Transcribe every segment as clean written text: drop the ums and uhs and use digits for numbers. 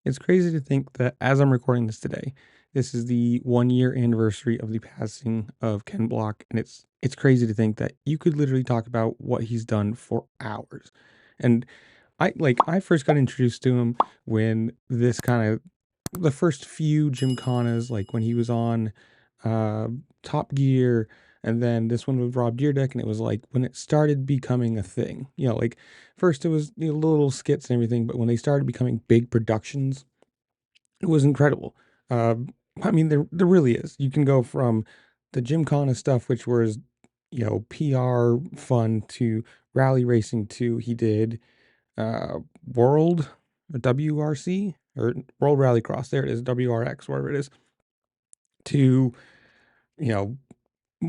It's crazy to think that as I'm recording this today, this is the 1 year anniversary of the passing of Ken Block, and it's crazy to think that you could literally talk about what he's done for hours. And I first got introduced to him when this kind of the first few Gymkhanas, like when he was on uh, Top Gear, and then this one with Rob Deerdeck, and it was like when it started becoming a thing. Like first it was little skits and everything, but when they started becoming big productions, it was incredible. Uh, I mean, there really is. You can go from the Gymkhana stuff, which was PR fun, to rally racing, to he did World WRC or World Rallycross. There it is, WRX, whatever it is. To you know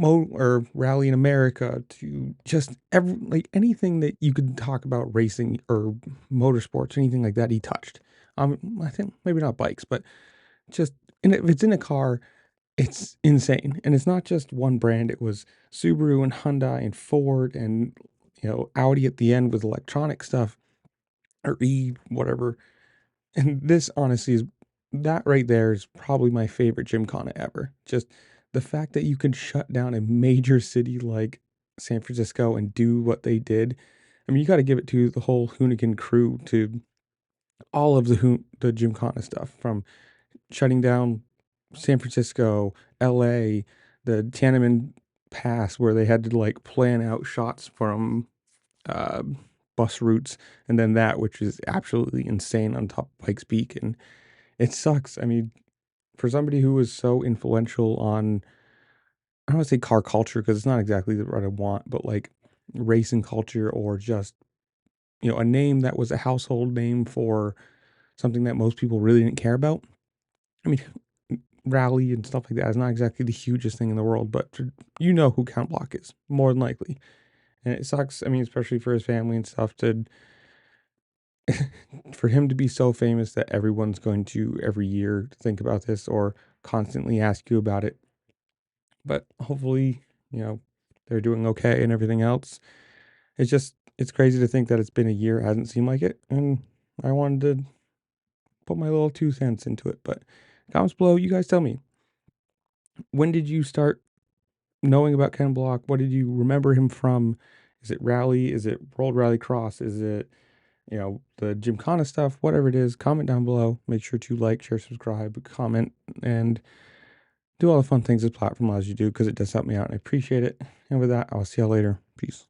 or Rally in America, to just every like anything that you could talk about racing or motorsports, anything like that he touched. I think maybe not bikes, but just and if it's in a car, it's insane. And it's not just one brand. It was Subaru and Hyundai and Ford and Audi at the end with electronic stuff or whatever. And this honestly is that right there is probably my favorite Gymkhana ever. Just the fact that you can shut down a major city like San Francisco and do what they did. I mean, you got to give it to the whole Hoonigan crew, to all of the Gymkhana stuff, from shutting down San Francisco, LA, the Tiananmen Pass, where they had to like plan out shots from uh, bus routes, and then that, which is absolutely insane on top of Pikes Peak. And it sucks. I mean, for somebody who was so influential on, I don't want to say car culture because it's not exactly what I want, but like racing culture, or just, a name that was a household name for something that most people really didn't care about. I mean, rally and stuff like that is not exactly the hugest thing in the world, but you know who Count Block is, more than likely. And it sucks. I mean, especially for his family and stuff, to for him to be so famous that everyone's going to every year think about this or constantly ask you about it. But hopefully, they're doing okay and everything else. It's crazy to think that it's been a year. It hasn't seemed like it. And I wanted to put my little 2 cents into it. But comments below, you guys tell me, when did you start knowing about Ken Block? What did you remember him from? Is it rally? Is it World Rally Cross? Is it, the Gymkhana stuff? Whatever it is, comment down below. Make sure to like, share, subscribe, comment, and do all the fun things this platform allows you to do, because it does help me out and I appreciate it. And with that, I'll see y'all later. Peace.